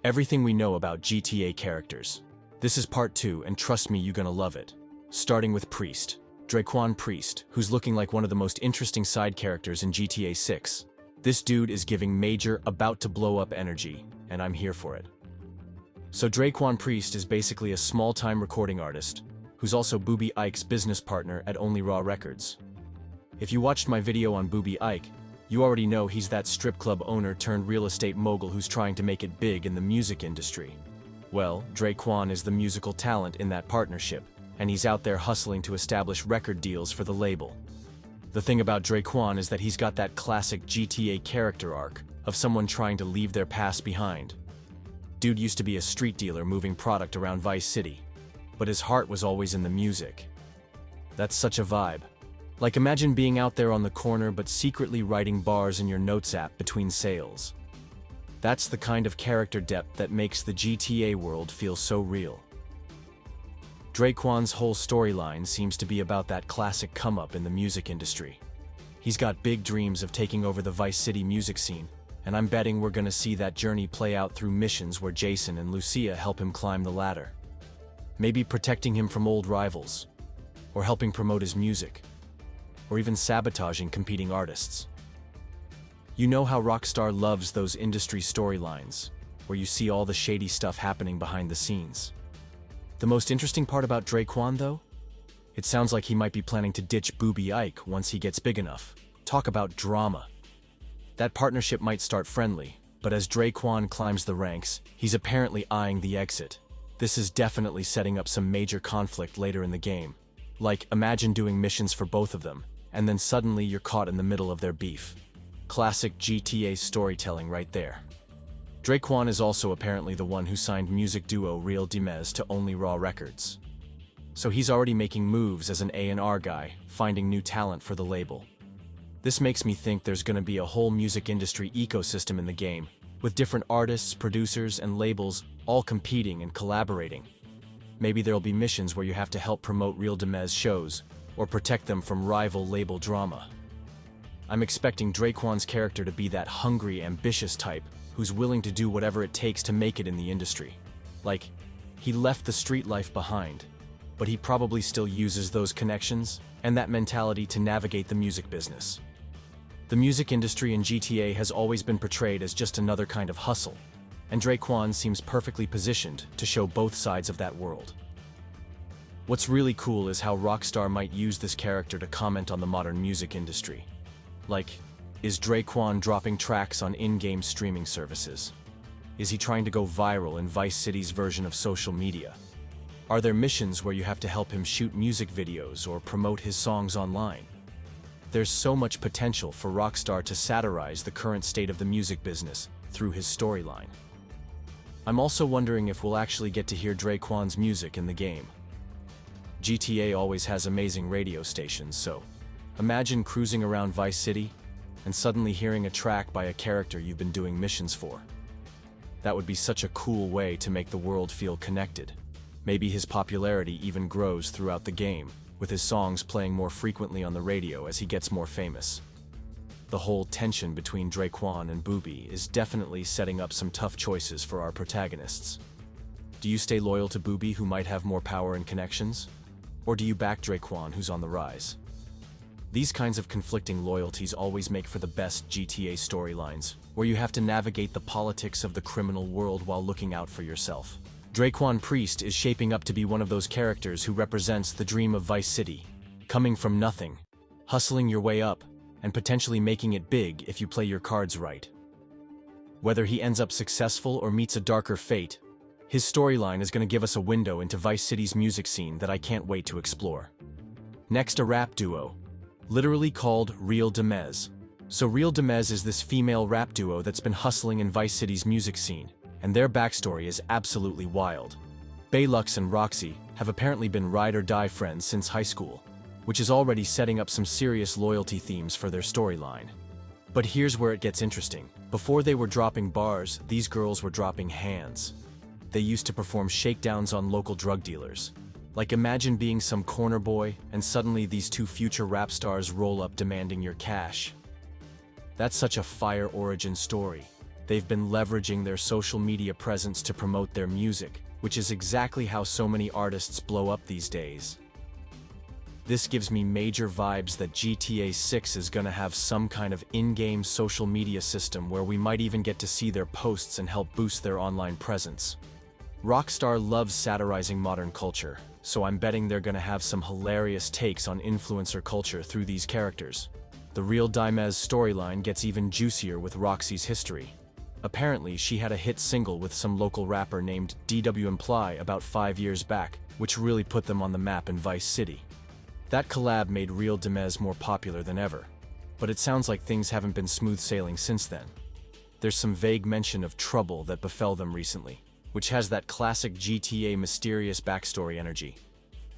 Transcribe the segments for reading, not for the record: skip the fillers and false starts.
Everything we know about GTA characters. This is part 2, and trust me, you're gonna love it. Starting with Priest. Daquan Priest, who's looking like one of the most interesting side characters in GTA 6. This dude is giving major, about-to-blow-up energy, and I'm here for it. So Daquan Priest is basically a small-time recording artist, who's also Booby Ike's business partner at Only Raw Records. If you watched my video on Booby Ike, you already know he's that strip club owner turned real estate mogul who's trying to make it big in the music industry. Well, Daquan is the musical talent in that partnership, and he's out there hustling to establish record deals for the label. The thing about Daquan is that he's got that classic GTA character arc of someone trying to leave their past behind. Dude used to be a street dealer moving product around Vice City, but his heart was always in the music. That's such a vibe. Like, imagine being out there on the corner but secretly writing bars in your notes app between sales. That's the kind of character depth that makes the GTA world feel so real. Daquan's whole storyline seems to be about that classic come-up in the music industry. He's got big dreams of taking over the Vice City music scene, and I'm betting we're gonna see that journey play out through missions where Jason and Lucia help him climb the ladder. Maybe protecting him from old rivals, or helping promote his music, or even sabotaging competing artists. You know how Rockstar loves those industry storylines, where you see all the shady stuff happening behind the scenes. The most interesting part about Daquan, though? It sounds like he might be planning to ditch Booby Ike once he gets big enough. Talk about drama. That partnership might start friendly, but as Daquan climbs the ranks, he's apparently eyeing the exit. This is definitely setting up some major conflict later in the game. Like, imagine doing missions for both of them, and then suddenly you're caught in the middle of their beef. Classic GTA storytelling right there. Daquan is also apparently the one who signed music duo Real Dez to Only Raw Records. So he's already making moves as an A&R guy, finding new talent for the label. This makes me think there's gonna be a whole music industry ecosystem in the game, with different artists, producers, and labels all competing and collaborating. Maybe there'll be missions where you have to help promote Real Dez shows, or protect them from rival label drama. I'm expecting Daquan's character to be that hungry, ambitious type who's willing to do whatever it takes to make it in the industry. Like, he left the street life behind, but he probably still uses those connections and that mentality to navigate the music business. The music industry in GTA has always been portrayed as just another kind of hustle, and Daquan seems perfectly positioned to show both sides of that world. What's really cool is how Rockstar might use this character to comment on the modern music industry. Like, is Daquan dropping tracks on in-game streaming services? Is he trying to go viral in Vice City's version of social media? Are there missions where you have to help him shoot music videos or promote his songs online? There's so much potential for Rockstar to satirize the current state of the music business through his storyline. I'm also wondering if we'll actually get to hear Daquan's music in the game. GTA always has amazing radio stations, so imagine cruising around Vice City and suddenly hearing a track by a character you've been doing missions for. That would be such a cool way to make the world feel connected. Maybe his popularity even grows throughout the game, with his songs playing more frequently on the radio as he gets more famous. The whole tension between Daquan and Booby is definitely setting up some tough choices for our protagonists. Do you stay loyal to Booby, who might have more power and connections? Or do you back Daquan, who's on the rise? These kinds of conflicting loyalties always make for the best GTA storylines, where you have to navigate the politics of the criminal world while looking out for yourself. Daquan Priest is shaping up to be one of those characters who represents the dream of Vice City, coming from nothing, hustling your way up, and potentially making it big if you play your cards right. Whether he ends up successful or meets a darker fate, his storyline is going to give us a window into Vice City's music scene that I can't wait to explore. Next, a rap duo, literally called Real Dez. So Real Dez is this female rap duo that's been hustling in Vice City's music scene, and their backstory is absolutely wild. Baylux and Roxy have apparently been ride-or-die friends since high school, which is already setting up some serious loyalty themes for their storyline. But here's where it gets interesting. Before they were dropping bars, these girls were dropping hands. They used to perform shakedowns on local drug dealers. Like, imagine being some corner boy, and suddenly these two future rap stars roll up demanding your cash. That's such a fire origin story. They've been leveraging their social media presence to promote their music, which is exactly how so many artists blow up these days. This gives me major vibes that GTA 6 is gonna have some kind of in-game social media system where we might even get to see their posts and help boost their online presence. Rockstar loves satirizing modern culture, so I'm betting they're gonna have some hilarious takes on influencer culture through these characters. The Real Dez storyline gets even juicier with Roxy's history. Apparently, she had a hit single with some local rapper named DW Imply about 5 years back, which really put them on the map in Vice City. That collab made Real Dez more popular than ever, but it sounds like things haven't been smooth sailing since then. There's some vague mention of trouble that befell them recently, which has that classic GTA mysterious backstory energy.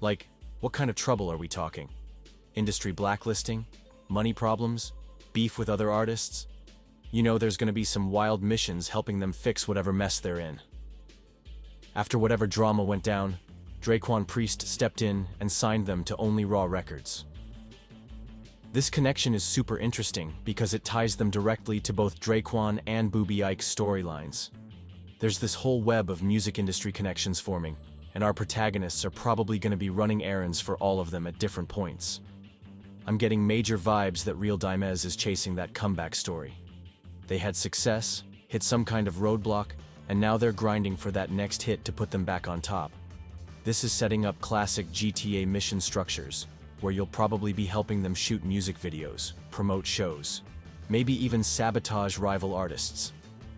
Like, what kind of trouble are we talking? Industry blacklisting? Money problems? Beef with other artists? You know there's gonna be some wild missions helping them fix whatever mess they're in. After whatever drama went down, Daquan Priest stepped in and signed them to Only Raw Records. This connection is super interesting because it ties them directly to both Daquan and Booby Ike's storylines. There's this whole web of music industry connections forming, and our protagonists are probably going to be running errands for all of them at different points. I'm getting major vibes that Real Dez is chasing that comeback story. They had success, hit some kind of roadblock, and now they're grinding for that next hit to put them back on top. This is setting up classic GTA mission structures, where you'll probably be helping them shoot music videos, promote shows, maybe even sabotage rival artists,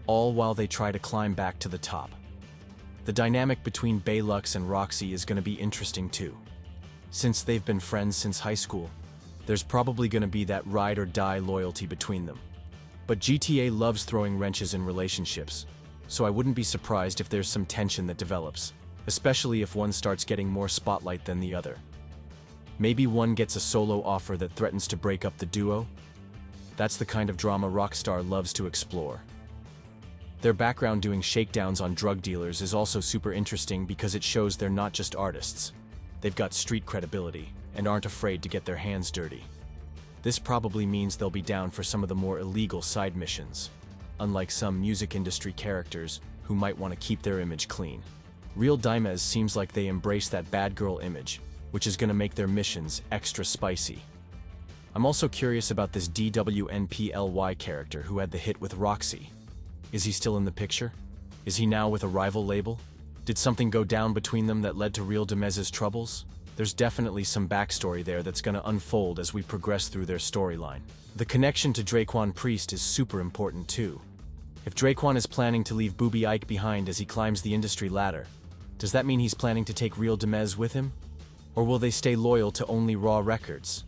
all while they try to climb back to the top. The dynamic between Baylux and Roxy is going to be interesting too. Since they've been friends since high school, there's probably going to be that ride or die loyalty between them. But GTA loves throwing wrenches in relationships, so I wouldn't be surprised if there's some tension that develops, especially if one starts getting more spotlight than the other. Maybe one gets a solo offer that threatens to break up the duo? That's the kind of drama Rockstar loves to explore. Their background doing shakedowns on drug dealers is also super interesting because it shows they're not just artists. They've got street credibility and aren't afraid to get their hands dirty. This probably means they'll be down for some of the more illegal side missions, unlike some music industry characters who might want to keep their image clean. Real Dez seems like they embrace that bad girl image, which is going to make their missions extra spicy. I'm also curious about this DWNPLY character who had the hit with Roxy. Is he still in the picture? Is he now with a rival label? Did something go down between them that led to Real Dez's troubles? There's definitely some backstory there that's going to unfold as we progress through their storyline. The connection to Daquan Priest is super important too. If Daquan is planning to leave Booby Ike behind as he climbs the industry ladder, does that mean he's planning to take Real Dez with him? Or will they stay loyal to Only Raw Records?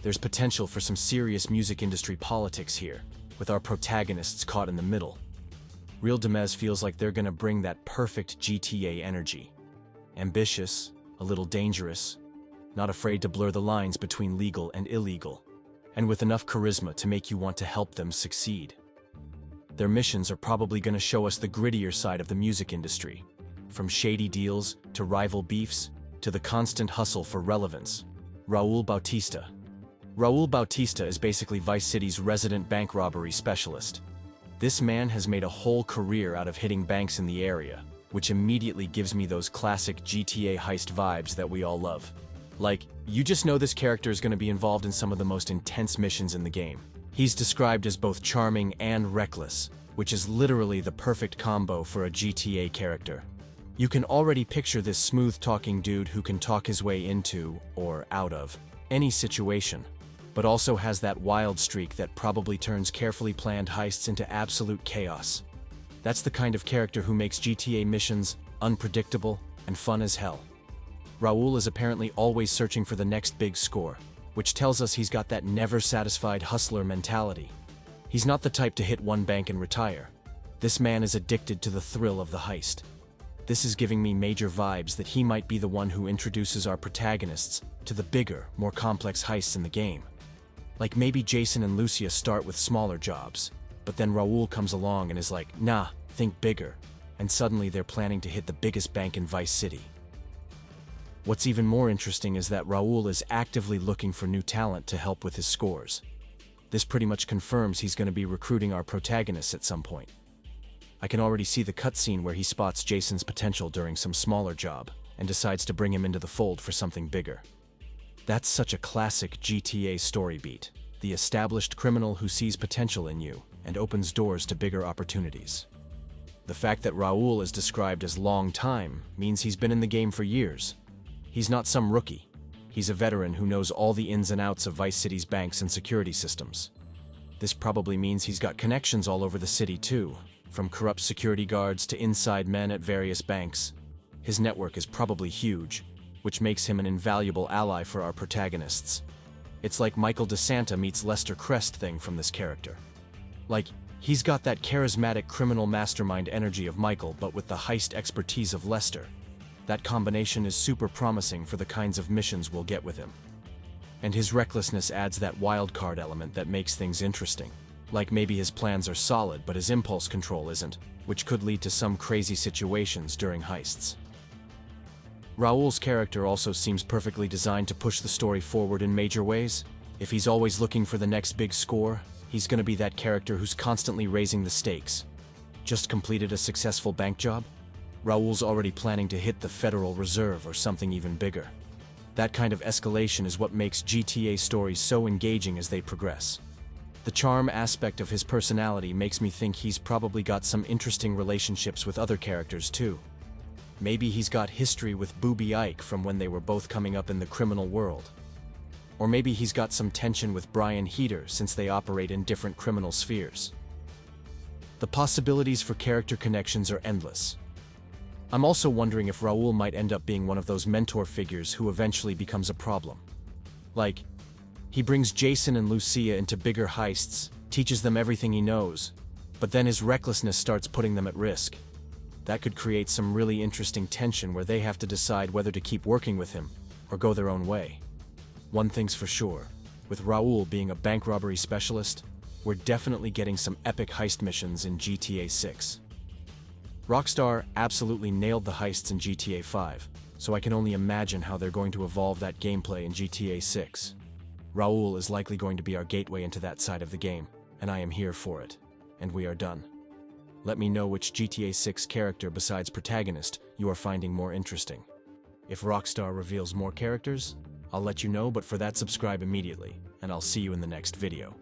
There's potential for some serious music industry politics here, with our protagonists caught in the middle. Real Dez feels like they're gonna bring that perfect GTA energy. Ambitious, a little dangerous, not afraid to blur the lines between legal and illegal, and with enough charisma to make you want to help them succeed. Their missions are probably gonna show us the grittier side of the music industry, from shady deals to rival beefs to the constant hustle for relevance. Raul Bautista. Raul Bautista is basically Vice City's resident bank robbery specialist. This man has made a whole career out of hitting banks in the area, which immediately gives me those classic GTA heist vibes that we all love. Like, you just know this character is going to be involved in some of the most intense missions in the game. He's described as both charming and reckless, which is literally the perfect combo for a GTA character. You can already picture this smooth-talking dude who can talk his way into, or out of, any situation, but also has that wild streak that probably turns carefully planned heists into absolute chaos. That's the kind of character who makes GTA missions unpredictable and fun as hell. Raul is apparently always searching for the next big score, which tells us he's got that never-satisfied hustler mentality. He's not the type to hit one bank and retire. This man is addicted to the thrill of the heist. This is giving me major vibes that he might be the one who introduces our protagonists to the bigger, more complex heists in the game. Like maybe Jason and Lucia start with smaller jobs, but then Raul comes along and is like, nah, think bigger, and suddenly they're planning to hit the biggest bank in Vice City. What's even more interesting is that Raul is actively looking for new talent to help with his scores. This pretty much confirms he's going to be recruiting our protagonists at some point. I can already see the cutscene where he spots Jason's potential during some smaller job and decides to bring him into the fold for something bigger. That's such a classic GTA story beat. The established criminal who sees potential in you and opens doors to bigger opportunities. The fact that Raul is described as long time means he's been in the game for years. He's not some rookie. He's a veteran who knows all the ins and outs of Vice City's banks and security systems. This probably means he's got connections all over the city too, from corrupt security guards to inside men at various banks. His network is probably huge, which makes him an invaluable ally for our protagonists. It's like Michael DeSanta meets Lester Crest thing from this character. Like, he's got that charismatic criminal mastermind energy of Michael, but with the heist expertise of Lester. That combination is super promising for the kinds of missions we'll get with him. And his recklessness adds that wild card element that makes things interesting. Like maybe his plans are solid, but his impulse control isn't, which could lead to some crazy situations during heists. Raul's character also seems perfectly designed to push the story forward in major ways. If he's always looking for the next big score, he's gonna be that character who's constantly raising the stakes. Just completed a successful bank job? Raul's already planning to hit the Federal Reserve or something even bigger. That kind of escalation is what makes GTA stories so engaging as they progress. The charm aspect of his personality makes me think he's probably got some interesting relationships with other characters too. Maybe he's got history with Booby Ike from when they were both coming up in the criminal world. Or maybe he's got some tension with Brian Heater since they operate in different criminal spheres. The possibilities for character connections are endless. I'm also wondering if Raul might end up being one of those mentor figures who eventually becomes a problem. Like, he brings Jason and Lucia into bigger heists, teaches them everything he knows, but then his recklessness starts putting them at risk. That could create some really interesting tension where they have to decide whether to keep working with him or go their own way. One thing's for sure, with Raul being a bank robbery specialist, we're definitely getting some epic heist missions in GTA 6. Rockstar absolutely nailed the heists in GTA 5, so I can only imagine how they're going to evolve that gameplay in GTA 6. Raul is likely going to be our gateway into that side of the game, and I am here for it. And we are done. Let me know which GTA 6 character besides protagonist you are finding more interesting. If Rockstar reveals more characters, I'll let you know, but for that subscribe immediately, and I'll see you in the next video.